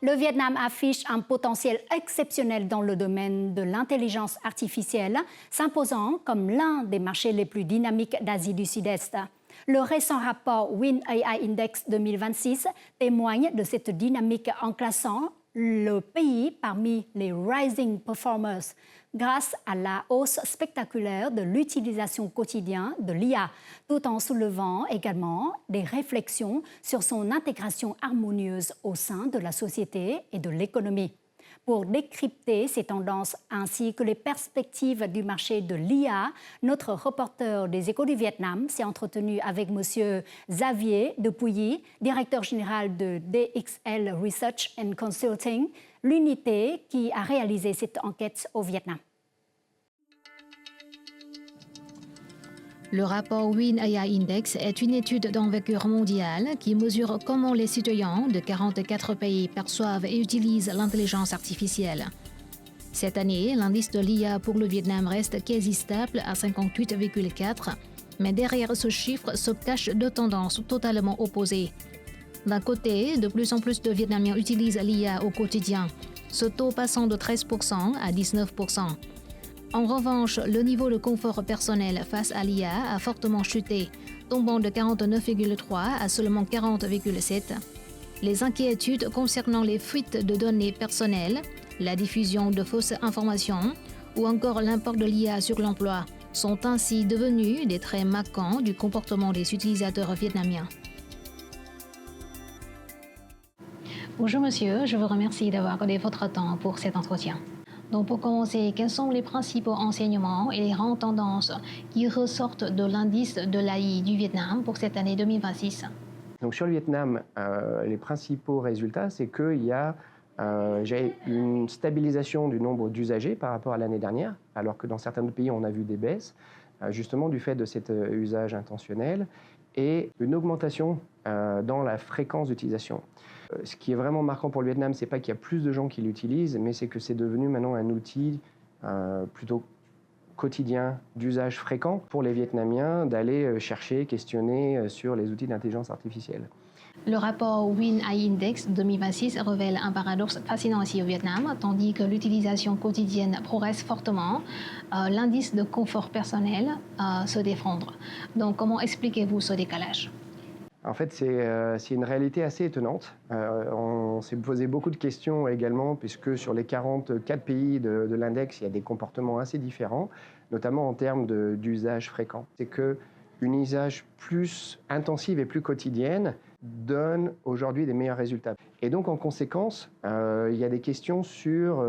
Le Vietnam affiche un potentiel exceptionnel dans le domaine de l'intelligence artificielle, s'imposant comme l'un des marchés les plus dynamiques d'Asie du Sud-Est. Le récent rapport WinAI Index 2026 témoigne de cette dynamique en classant le pays parmi les rising performers grâce à la hausse spectaculaire de l'utilisation quotidienne de l'IA, tout en soulevant également des réflexions sur son intégration harmonieuse au sein de la société et de l'économie. Pour décrypter ces tendances ainsi que les perspectives du marché de l'IA, notre reporter des Échos du Vietnam s'est entretenu avec M. Xavier Depuyi, directeur général de DXL Research and Consulting, l'unité qui a réalisé cette enquête au Vietnam. Le rapport WinAI Index est une étude d'envergure mondiale qui mesure comment les citoyens de 44 pays perçoivent et utilisent l'intelligence artificielle. Cette année, l'indice de l'IA pour le Vietnam reste quasi stable à 58,4, mais derrière ce chiffre se cachent deux tendances totalement opposées. D'un côté, de plus en plus de Vietnamiens utilisent l'IA au quotidien, ce taux passant de 13% à 19%. En revanche, le niveau de confort personnel face à l'IA a fortement chuté, tombant de 49,3 à seulement 40,7. Les inquiétudes concernant les fuites de données personnelles, la diffusion de fausses informations ou encore l'impact de l'IA sur l'emploi sont ainsi devenus des traits marquants du comportement des utilisateurs vietnamiens. Bonjour monsieur, je vous remercie d'avoir accordé votre temps pour cet entretien. Donc pour commencer, quels sont les principaux enseignements et les grandes tendances qui ressortent de l'indice de l'AI du Vietnam pour cette année 2026? Donc sur le Vietnam, les principaux résultats, c'est qu'il y a une stabilisation du nombre d'usagers par rapport à l'année dernière, alors que dans certains pays, on a vu des baisses, justement du fait de cet usage intentionnel, et une augmentation dans la fréquence d'utilisation. Ce qui est vraiment marquant pour le Vietnam, ce n'est pas qu'il y a plus de gens qui l'utilisent, mais c'est que c'est devenu maintenant un outil plutôt quotidien d'usage fréquent pour les Vietnamiens d'aller chercher, questionner sur les outils d'intelligence artificielle. Le rapport WinAI Index 2026 révèle un paradoxe fascinant ici au Vietnam, tandis que l'utilisation quotidienne progresse fortement, l'indice de confort personnel se défendre. Donc comment expliquez-vous ce décalage? En fait, c'est une réalité assez étonnante. On s'est posé beaucoup de questions également, puisque sur les 44 pays de l'index, il y a des comportements assez différents, notamment en termes d'usage fréquent. C'est qu'une usage plus intensive et plus quotidienne donne aujourd'hui des meilleurs résultats. Et donc, en conséquence, il y a des questions sur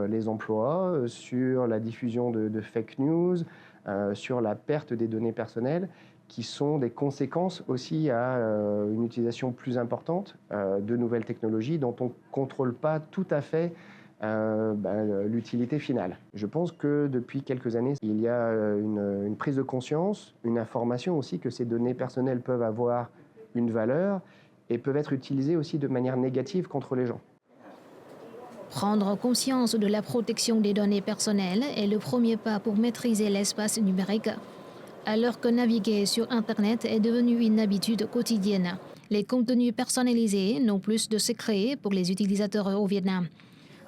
les emplois, sur la diffusion de fake news, sur la perte des données personnelles, qui sont des conséquences aussi à une utilisation plus importante de nouvelles technologies dont on ne contrôle pas tout à fait l'utilité finale. Je pense que depuis quelques années, il y a une prise de conscience, une information aussi que ces données personnelles peuvent avoir une valeur et peuvent être utilisées aussi de manière négative contre les gens. Prendre conscience de la protection des données personnelles est le premier pas pour maîtriser l'espace numérique. Alors que naviguer sur Internet est devenu une habitude quotidienne, les contenus personnalisés n'ont plus de secret pour les utilisateurs au Vietnam.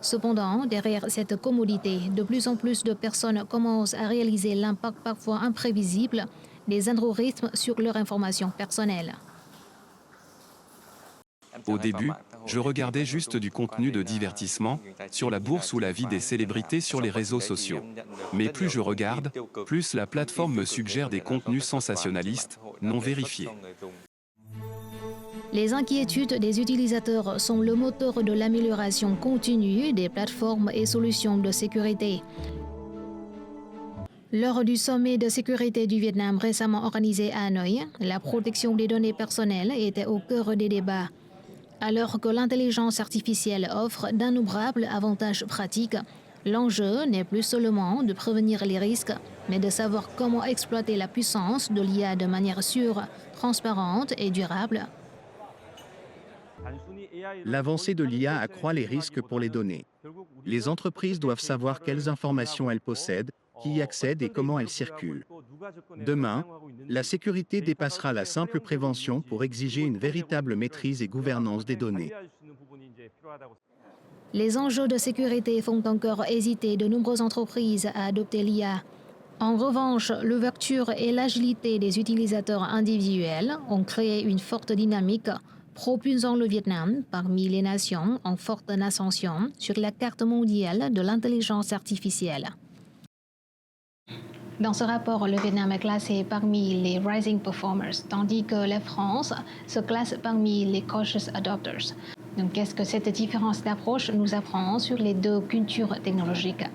Cependant, derrière cette commodité, de plus en plus de personnes commencent à réaliser l'impact parfois imprévisible des algorithmes sur leurs informations personnelles. Au début, je regardais juste du contenu de divertissement sur la bourse ou la vie des célébrités sur les réseaux sociaux. Mais plus je regarde, plus la plateforme me suggère des contenus sensationnalistes, non vérifiés. Les inquiétudes des utilisateurs sont le moteur de l'amélioration continue des plateformes et solutions de sécurité. Lors du sommet de sécurité du Vietnam récemment organisé à Hanoï, la protection des données personnelles était au cœur des débats. Alors que l'intelligence artificielle offre d'innombrables avantages pratiques, l'enjeu n'est plus seulement de prévenir les risques, mais de savoir comment exploiter la puissance de l'IA de manière sûre, transparente et durable. L'avancée de l'IA accroît les risques pour les données. Les entreprises doivent savoir quelles informations elles possèdent, qui y accède et comment elles circulent. Demain, la sécurité dépassera la simple prévention pour exiger une véritable maîtrise et gouvernance des données. Les enjeux de sécurité font encore hésiter de nombreuses entreprises à adopter l'IA. En revanche, l'ouverture et l'agilité des utilisateurs individuels ont créé une forte dynamique, propulsant le Vietnam parmi les nations en forte ascension sur la carte mondiale de l'intelligence artificielle. Dans ce rapport, le Vietnam est classé parmi les rising performers, tandis que la France se classe parmi les cautious adopters. Donc, qu'est-ce que cette différence d'approche nous apprend sur les deux cultures technologiques?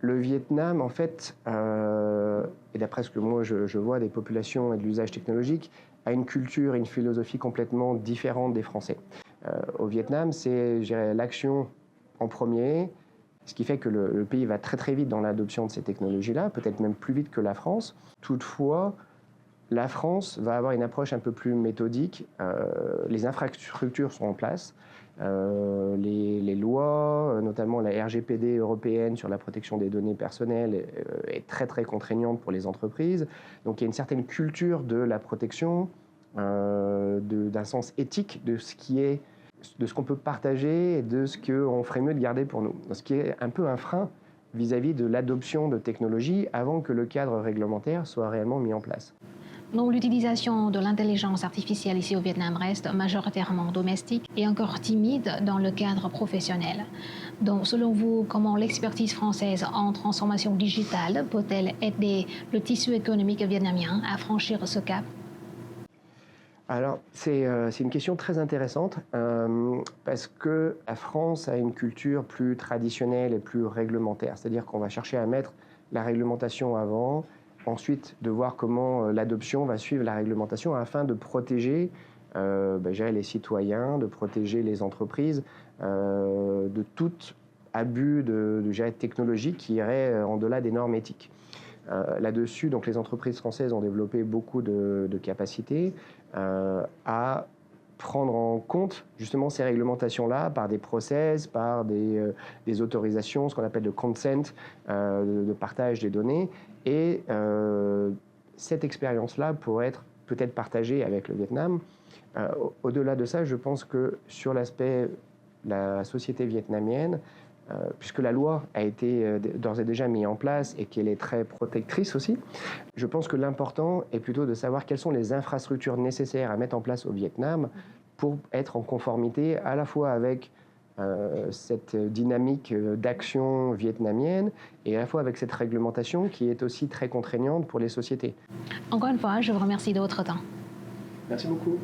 Le Vietnam, en fait, et d'après ce que moi je vois des populations et de l'usage technologique, a une culture et une philosophie complètement différentes des Français. Au Vietnam, c'est l'action en premier, ce qui fait que le pays va très très vite dans l'adoption de ces technologies-là, peut-être même plus vite que la France. Toutefois, la France va avoir une approche un peu plus méthodique. Les infrastructures sont en place. Les lois, notamment la RGPD européenne sur la protection des données personnelles, est très très contraignante pour les entreprises. Donc il y a une certaine culture de la protection, d'un sens éthique de ce qu'on peut partager et de ce qu'on ferait mieux de garder pour nous. Ce qui est un peu un frein vis-à-vis de l'adoption de technologies avant que le cadre réglementaire soit réellement mis en place. Donc, l'utilisation de l'intelligence artificielle ici au Vietnam reste majoritairement domestique et encore timide dans le cadre professionnel. Donc, selon vous, comment l'expertise française en transformation digitale peut-elle aider le tissu économique vietnamien à franchir ce cap? Alors, c'est une question très intéressante parce que la France a une culture plus traditionnelle et plus réglementaire. C'est-à-dire qu'on va chercher à mettre la réglementation avant, ensuite de voir comment l'adoption va suivre la réglementation afin de protéger les citoyens, de protéger les entreprises de tout abus de technologie qui irait en delà des normes éthiques. Là-dessus, donc les entreprises françaises ont développé beaucoup de capacités à prendre en compte justement ces réglementations-là par des process, par des autorisations, ce qu'on appelle de consent, de partage des données. Et cette expérience-là pourrait être peut-être partagée avec le Vietnam. Au-delà de ça, je pense que sur l'aspect de la société vietnamienne, puisque la loi a été d'ores et déjà mise en place et qu'elle est très protectrice aussi, je pense que l'important est plutôt de savoir quelles sont les infrastructures nécessaires à mettre en place au Vietnam pour être en conformité à la fois avec cette dynamique d'action vietnamienne et à la fois avec cette réglementation qui est aussi très contraignante pour les sociétés. Encore une fois, je vous remercie de votre temps. Merci beaucoup.